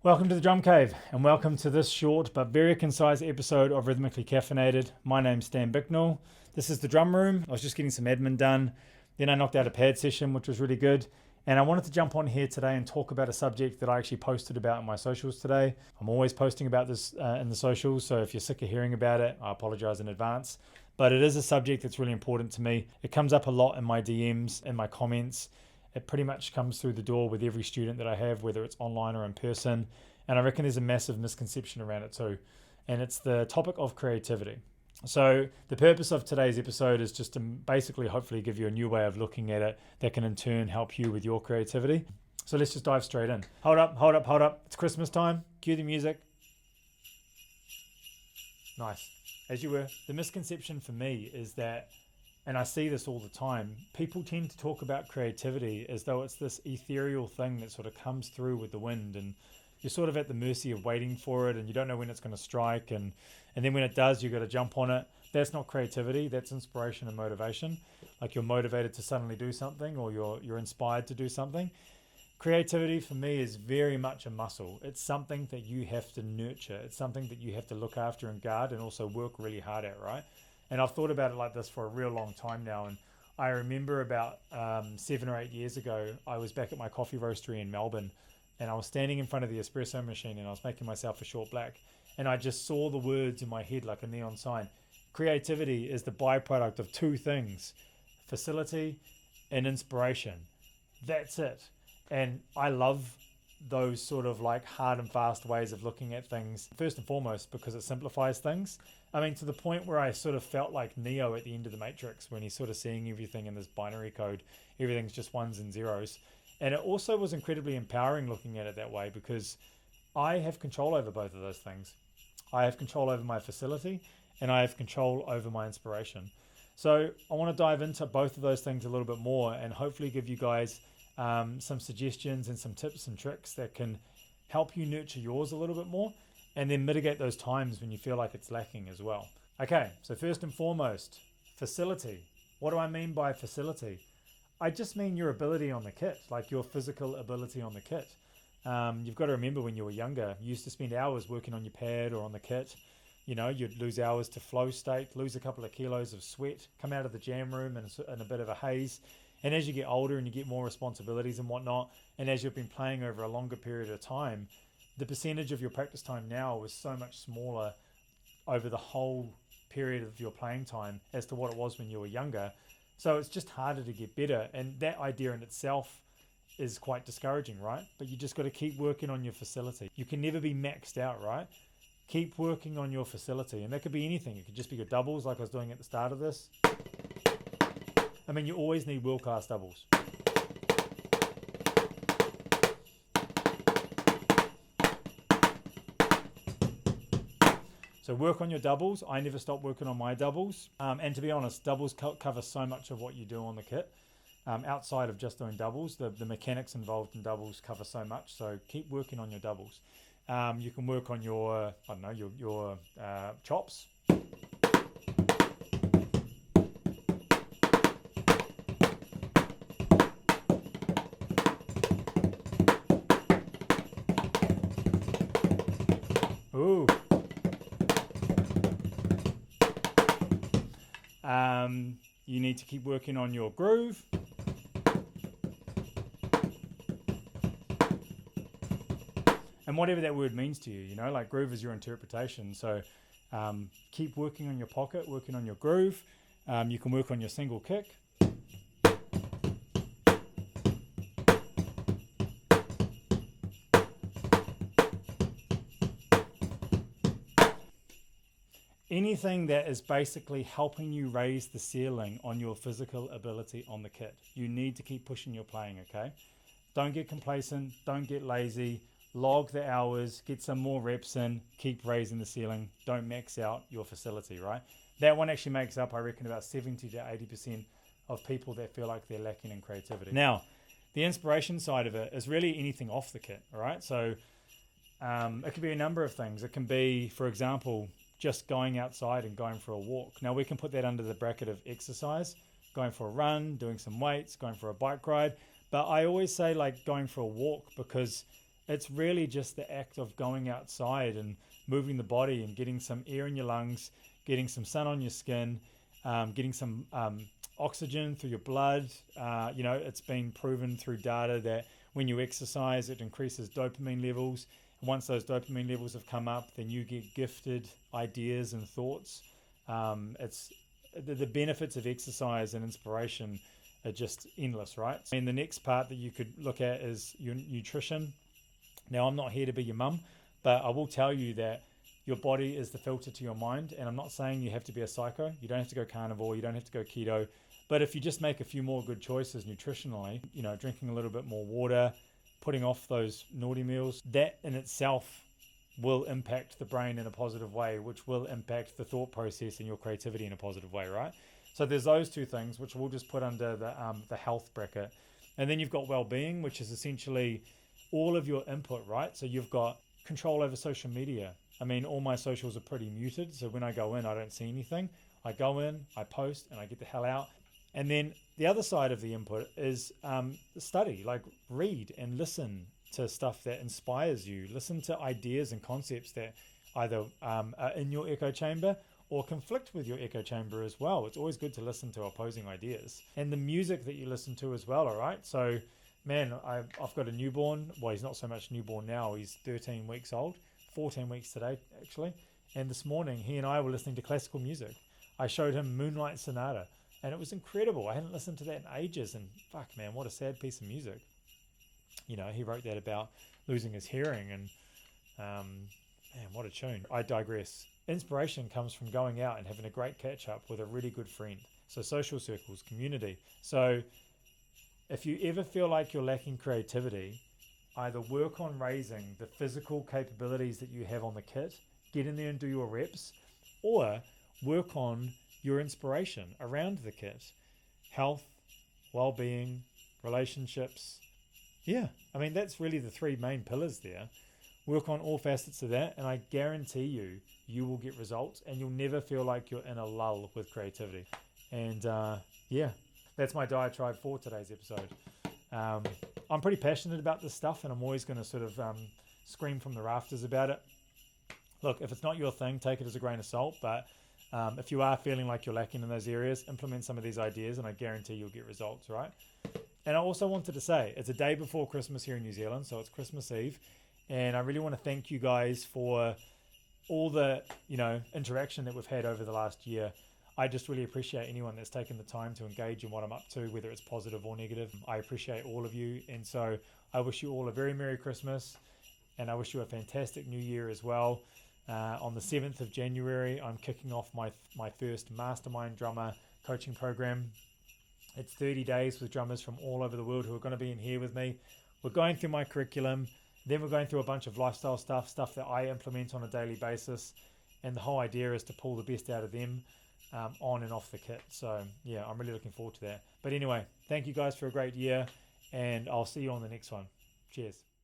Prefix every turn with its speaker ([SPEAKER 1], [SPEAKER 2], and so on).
[SPEAKER 1] Welcome to the Drum Cave, and welcome to this short but very concise episode of Rhythmically Caffeinated. My name's Bicknell. This is the drum room. I was just getting some admin done. Then I knocked out a pad session, which was really good. And I wanted to jump on here today and talk about a subject that I actually posted about in my socials today. I'm always posting about this in the socials, so if you're sick of hearing about it, I apologize in advance. But it is a subject that's really important to me. It comes up a lot in my DMs, in my comments. It pretty much comes through the door with every student that I have, whether it's online or in person. And I reckon there's a massive misconception around it too. And it's the topic of creativity. So the purpose of today's episode is just to basically hopefully give you a new way of looking at it that can in turn help you with your creativity. So let's just dive straight in. Hold up. It's Christmas time. Cue the music. Nice. As you were. The misconception for me is that, and I see this all the time, people tend to talk about creativity as though it's this ethereal thing that sort of comes through with the wind, and you're sort of at the mercy of waiting for it, and you don't know when it's going to strike, and then when it does, you've got to jump on it. That's not creativity, that's inspiration and motivation. Like you're motivated to suddenly do something, or you're inspired to do something. Creativity for me is very much a muscle. It's something that you have to nurture. It's something that you have to look after and guard and also work really hard at, right? And I've thought about it like this for a real long time now. And I remember about 7 or 8 years ago, I was back at my coffee roastery in Melbourne, and I was standing in front of the espresso machine and I was making myself a short black. And I just saw the words in my head like a neon sign. Creativity is the byproduct of two things: facility and inspiration. That's it. And I love those sort of like hard and fast ways of looking at things, first and foremost because it simplifies things. I mean, to the point where I sort of felt like Neo at the end of the Matrix when he's sort of seeing everything in this binary code. Everything's just ones and zeros. And it also was incredibly empowering looking at it that way, because I have control over both of those things. I have control over my facility and I have control over my inspiration. So I want to dive into both of those things a little bit more and hopefully give you guys some suggestions and some tips and tricks that can help you nurture yours a little bit more, and then mitigate those times when you feel like it's lacking as well. Okay, so first and foremost, facility. What do I mean by facility? I just mean your ability on the kit, like your physical ability on the kit. You've got to remember when you were younger, you used to spend hours working on your pad or on the kit. You know, you'd lose hours to flow state, lose a couple of kilos of sweat, come out of the jam room in a bit of a haze. And as you get older and you get more responsibilities and whatnot, and as you've been playing over a longer period of time, the percentage of your practice time now is so much smaller over the whole period of your playing time as to what it was when you were younger. So it's just harder to get better. And that idea in itself is quite discouraging, right? But you just got to keep working on your facility. You can never be maxed out, right? Keep working on your facility. And that could be anything. It could just be your doubles like I was doing at the start of this. I mean, you always need wheel cast doubles. So work on your doubles. I never stop working on my doubles. And to be honest, doubles cover so much of what you do on the kit. Outside of just doing doubles, the mechanics involved in doubles cover so much. So keep working on your doubles. You can work on your, your chops. Ooh. You need to keep working on your groove. And whatever that word means to you, you know, like groove is your interpretation. So keep working on your pocket, working on your groove. You can work on your single kick. Anything that is basically helping you raise the ceiling on your physical ability on the kit. You need to keep pushing your playing, okay? Don't get complacent, don't get lazy, log the hours, get some more reps in, keep raising the ceiling, don't max out your facility, right? That one actually makes up, I reckon, about 70 to 80% of people that feel like they're lacking in creativity. Now, the inspiration side of it is really anything off the kit, all right? So it could be a number of things. It can be, for example, just going outside and going for a walk. Now we can put that under the bracket of exercise, going for a run, doing some weights, going for a bike ride. But I always say like going for a walk, because it's really just the act of going outside and moving the body and getting some air in your lungs, getting some sun on your skin, getting some oxygen through your blood. It's been proven through data that when you exercise, it increases dopamine levels. Once those dopamine levels have come up, then you get gifted ideas and thoughts. It's the benefits of exercise and inspiration are just endless, right? And the next part that you could look at is your nutrition. Now, I'm not here to be your mum, but I will tell you that your body is the filter to your mind. And I'm not saying you have to be a psycho. You don't have to go carnivore. You don't have to go keto. But if you just make a few more good choices nutritionally, drinking a little bit more water, putting off those naughty meals, that in itself will impact the brain in a positive way, which will impact the thought process and your creativity in a positive way, right? So there's those two things, which we'll just put under the health bracket. And then you've got well-being, which is essentially all of your input, right? So you've got control over social media. I mean, all my socials are pretty muted. So when I go in, I don't see anything. I go in, I post, and I get the hell out. And then the other side of the input is study, like read and listen to stuff that inspires you. Listen to ideas and concepts that either are in your echo chamber or conflict with your echo chamber as well. It's always good to listen to opposing ideas. And the music that you listen to as well, all right? So, man, I've got a newborn. Well, he's not so much newborn now. He's 13 weeks old, 14 weeks today, actually. And this morning, he and I were listening to classical music. I showed him Moonlight Sonata, and it was incredible. I hadn't listened to that in ages, and fuck, man, what a sad piece of music. He wrote that about losing his hearing, and man, what a tune. I digress. Inspiration comes from going out and having a great catch up with a really good friend. So social circles, community. So if you ever feel like you're lacking creativity, either work on raising the physical capabilities that you have on the kit, get in there and do your reps, or work on your inspiration around the kit. Health, well-being, relationships. Yeah, I mean, that's really the three main pillars there. Work on all facets of that, and I guarantee you will get results, and you'll never feel like you're in a lull with creativity. And that's my diatribe for today's episode. I'm pretty passionate about this stuff, and I'm always going to sort of scream from the rafters about it. Look, if it's not your thing, take it as a grain of salt, but if you are feeling like you're lacking in those areas, implement some of these ideas, and I guarantee you'll get results, right? And I also wanted to say, it's a day before Christmas here in New Zealand, so it's Christmas Eve. And I really want to thank you guys for all the, interaction that we've had over the last year. I just really appreciate anyone that's taken the time to engage in what I'm up to, whether it's positive or negative. I appreciate all of you. And so I wish you all a very Merry Christmas, and I wish you a fantastic New Year as well. On the 7th of January, I'm kicking off my first Mastermind Drummer coaching program. It's 30 days with drummers from all over the world who are going to be in here with me. We're going through my curriculum. Then we're going through a bunch of lifestyle stuff that I implement on a daily basis. And the whole idea is to pull the best out of them on and off the kit. So, yeah, I'm really looking forward to that. But anyway, thank you guys for a great year, and I'll see you on the next one. Cheers.